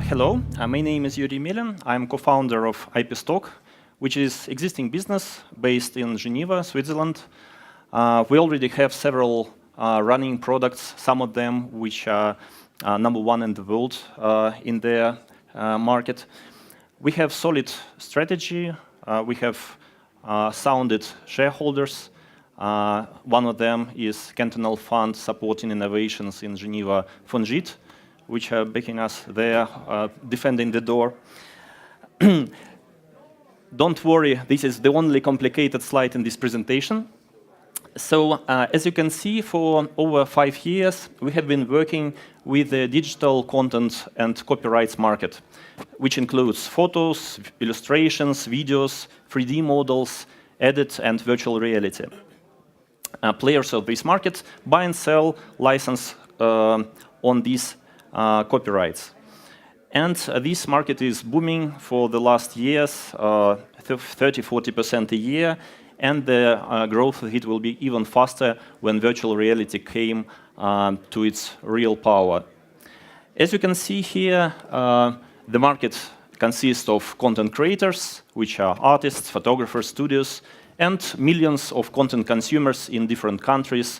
Hello, my name is Yuri Emelin. I'm co-founder of IPstock, which is existing business based in Geneva, Switzerland. We already have several running products, some of them which are #1 in the world in their market. We have solid strategy. We have sounded shareholders. One of them is Cantonal Fund supporting innovations in Geneva, Fongit, which are backing us there, defending the door. Don't worry, this is the only complicated slide in this presentation. So, as you can see, for over 5 years, we have been working with the digital content and copyrights market, which includes photos, illustrations, videos, 3D models, edit, and virtual reality. Players of this market buy and sell license on these copyrights. And this market is booming for the last years, 30–40% a year, and the growth rate will be even faster when virtual reality came to its real power. As you can see here, the market consists of content creators, which are artists, photographers, studios, and millions of content consumers in different countries,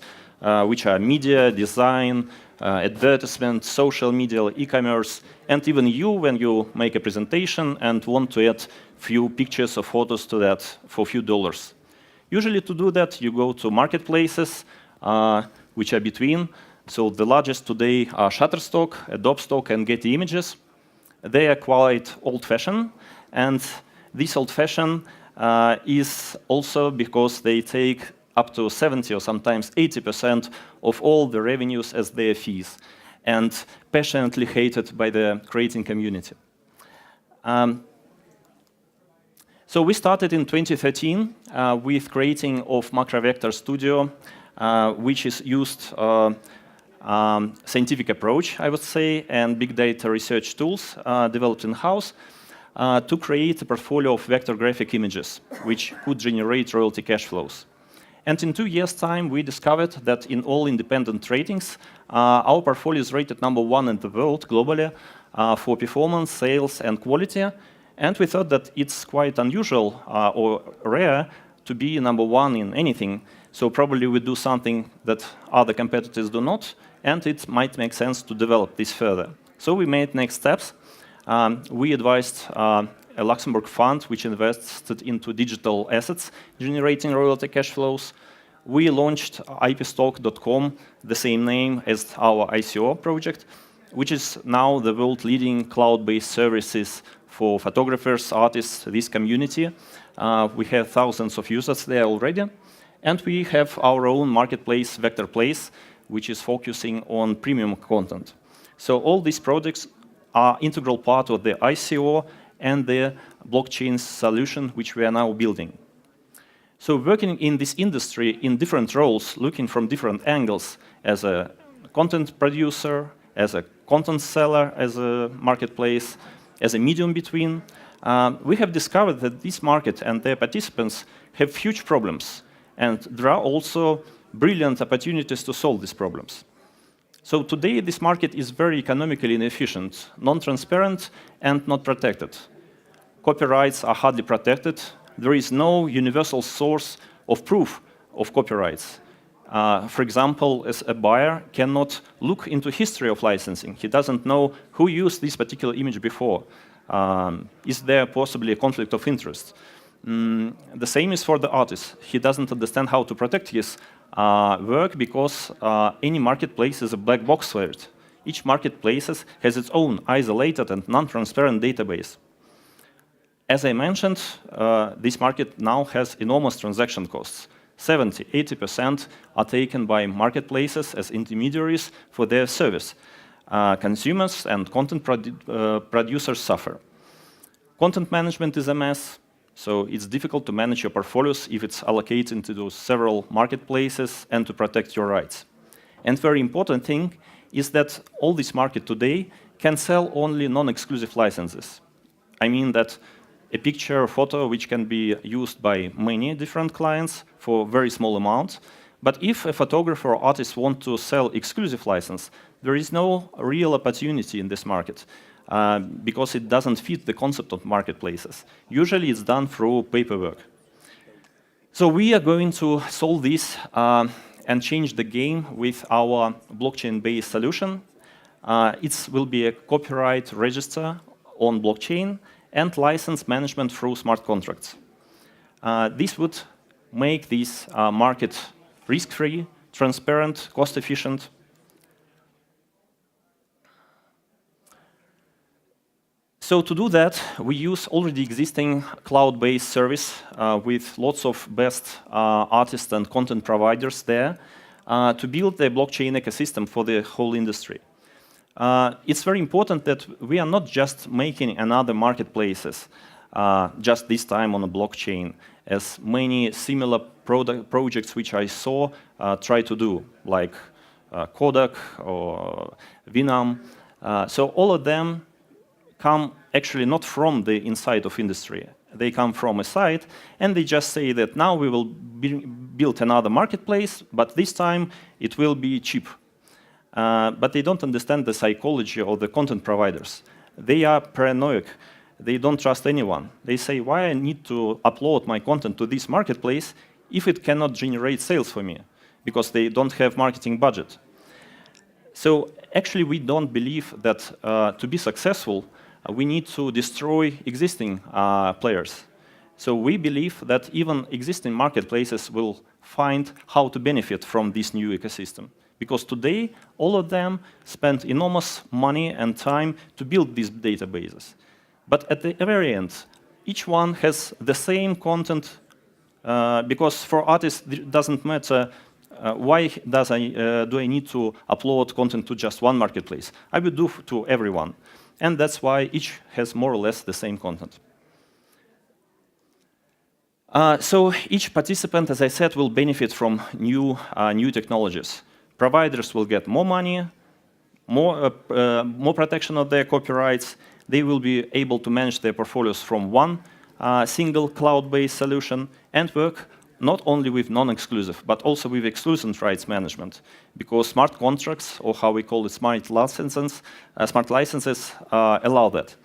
which are media, design, advertisement, social media, e-commerce, and even you when you make a presentation and want to add few pictures or photos to that for a few dollars. Usually to do that, you go to marketplaces, which are between. So the largest today are Shutterstock, Adobe and Getty Images. They are quite old-fashioned, and this old-fashioned is also because they take up to 70 or sometimes 80% of all the revenues as their fees, and passionately hated by the creating community. So we started in 2013 with creating of MacroVector Studio, which is used scientific approach, I would say, and big data research tools developed in-house to create a portfolio of vector graphic images, which could generate royalty cash flows. And in 2 years' time, we discovered that in all independent ratings, our portfolio is rated #1 in the world globally for performance, sales, and quality. And we thought that it's quite unusual or rare to be #1 in anything. So probably we do something that other competitors do not, and it might make sense to develop this further. So we made next steps. We advised a Luxembourg fund which invested into digital assets generating royalty cash flows. We launched IPstock.com, the same name as our ICO project, which is now the world-leading cloud-based services for photographers, artists, this community. We have thousands of users there already. And we have our own marketplace, VectorPlace, which is focusing on premium content. So all these projects are integral part of the ICO and the blockchain solution which we are now building. So working in this industry in different roles, looking from different angles, as a content producer, as a content seller, as a marketplace, as a medium between, we have discovered that this market and their participants have huge problems. And there are also brilliant opportunities to solve these problems. So today, this market is very economically inefficient, non-transparent, and not protected. Copyrights are hardly protected. There is no universal source of proof of copyrights. For example, as a buyer cannot look into history of licensing. He doesn't know who used this particular image before. Is there possibly a conflict of interest? The same is for the artist. He doesn't understand how to protect his work because any marketplace is a black box for it. Each marketplace has its own isolated and non-transparent database. As I mentioned, this market now has enormous transaction costs. 70–80% are taken by marketplaces as intermediaries for their service. Consumers and content producers suffer. Content management is a mess. So it's difficult to manage your portfolios if it's allocated into those several marketplaces and to protect your rights. And very important thing is that all this market today can sell only non-exclusive licenses. I mean that a picture or photo which can be used by many different clients for very small amounts. But if a photographer or artist want to sell exclusive license, there is no real opportunity in this market. because it doesn't fit the concept of marketplaces. Usually it's done through paperwork. So we are going to solve this and change the game with our blockchain-based solution. It will be a copyright register on blockchain and license management through smart contracts. This would make this market risk-free, transparent, cost-efficient. So to do that, we use already existing cloud-based service with lots of best artists and content providers there to build the blockchain ecosystem for the whole industry. It's very important that we are not just making another marketplaces, just this time on a blockchain, as many similar projects which I saw try to do, like Kodak or Vinam. So all of them come actually not from the inside of industry. They come from a site, and they just say that now we will build another marketplace, but this time it will be cheap. But they don't understand the psychology of the content providers. They are paranoid. They don't trust anyone. They say, why I need to upload my content to this marketplace if it cannot generate sales for me? Because they don't have marketing budget. So actually, we don't believe that to be successful, we need to destroy existing players. So we believe that even existing marketplaces will find how to benefit from this new ecosystem. Because today, all of them spend enormous money and time to build these databases. But at the very end, each one has the same content, because for artists, it doesn't matter why do I need to upload content to just one marketplace. I will do to everyone. And that's why each has more or less the same content. So each participant, as I said, will benefit from new technologies. Providers will get more money, more protection of their copyrights. They will be able to manage their portfolios from one single cloud-based solution and work not only with non-exclusive, but also with exclusive rights management, because smart contracts, or how we call it smart licenses allow that.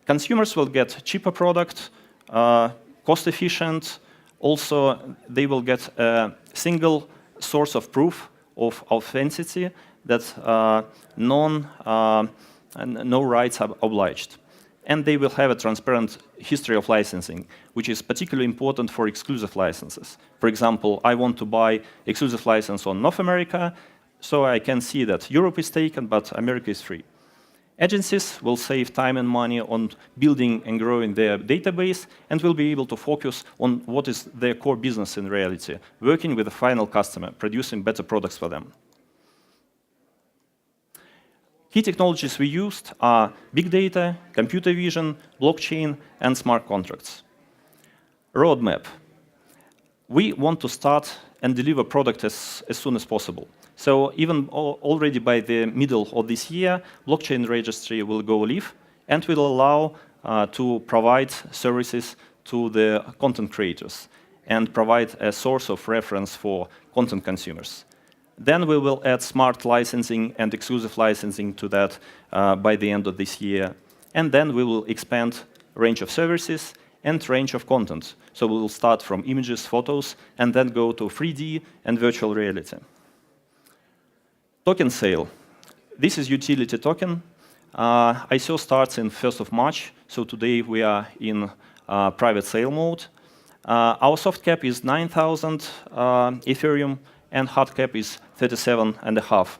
Consumers will get cheaper product, cost-efficient. Also, they will get a single source of proof of authenticity that no rights are obliged. And they will have a transparent history of licensing, which is particularly important for exclusive licenses. For example, I want to buy exclusive license on North America, so I can see that Europe is taken, but America is free. Agencies will save time and money on building and growing their database and will be able to focus on what is their core business in reality, working with the final customer, producing better products for them. Key technologies we used are big data, computer vision, blockchain, and smart contracts. Roadmap. We want to start and deliver product as soon as possible. So even already by the middle of this year, blockchain registry will go live and will allow to provide services to the content creators and provide a source of reference for content consumers. Then we will add smart licensing and exclusive licensing to that by the end of this year. And then we will expand range of services and range of content. So we will start from images, photos, and then go to 3D and virtual reality. Token sale. This is utility token. ICO starts in 1st of March, so today we are in private sale mode. Our soft cap is 9,000 Ethereum, and hard cap is 37.5.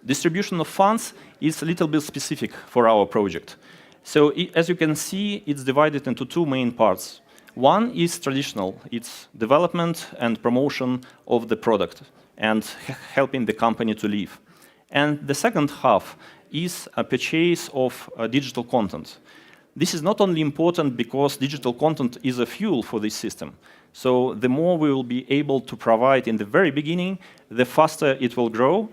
Distribution of funds is a little bit specific for our project. So as you can see, it's divided into two main parts. One is traditional. It's development and promotion of the product and helping the company to live. And the second half is a purchase of digital content. This is not only important because digital content is a fuel for this system. So the more we will be able to provide in the very beginning, the faster it will grow.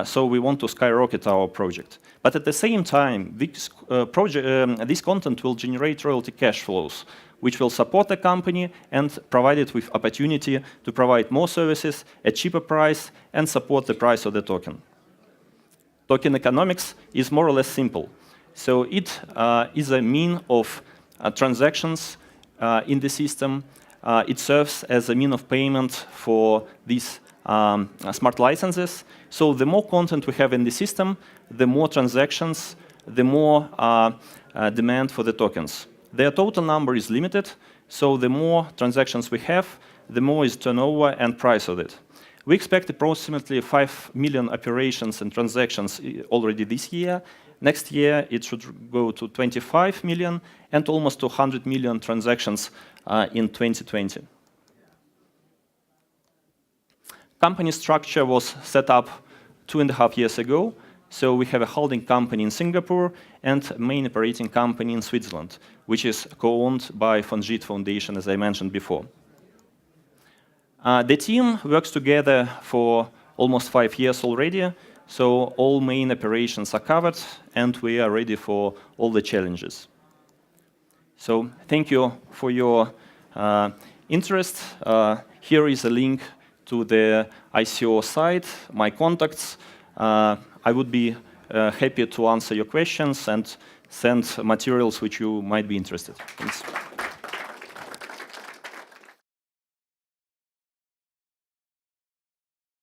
So we want to skyrocket our project. But at the same time, this content will generate royalty cash flows, which will support the company and provide it with opportunity to provide more services at cheaper price and support the price of the token. token economics is more or less simple. So it is a mean of transactions in the system. It serves as a mean of payment for these smart licenses. So the more content we have in the system, the more transactions, the more demand for the tokens. Their total number is limited, so the more transactions we have, the more is turnover and price of it. We expect approximately 5 million operations and transactions already this year. Next year, it should go to 25 million and almost 200 million transactions in 2020. Company structure was set up 2.5 years ago. So we have a holding company in Singapore and a main operating company in Switzerland, which is co-owned by Fondjit Foundation, as I mentioned before. The team works together for almost 5 years already, so all main operations are covered, and we are ready for all the challenges. So thank you for your interest. Here is a link to the ICO site, my contacts. I would be happy to answer your questions and send materials which you might be interested in. Thanks.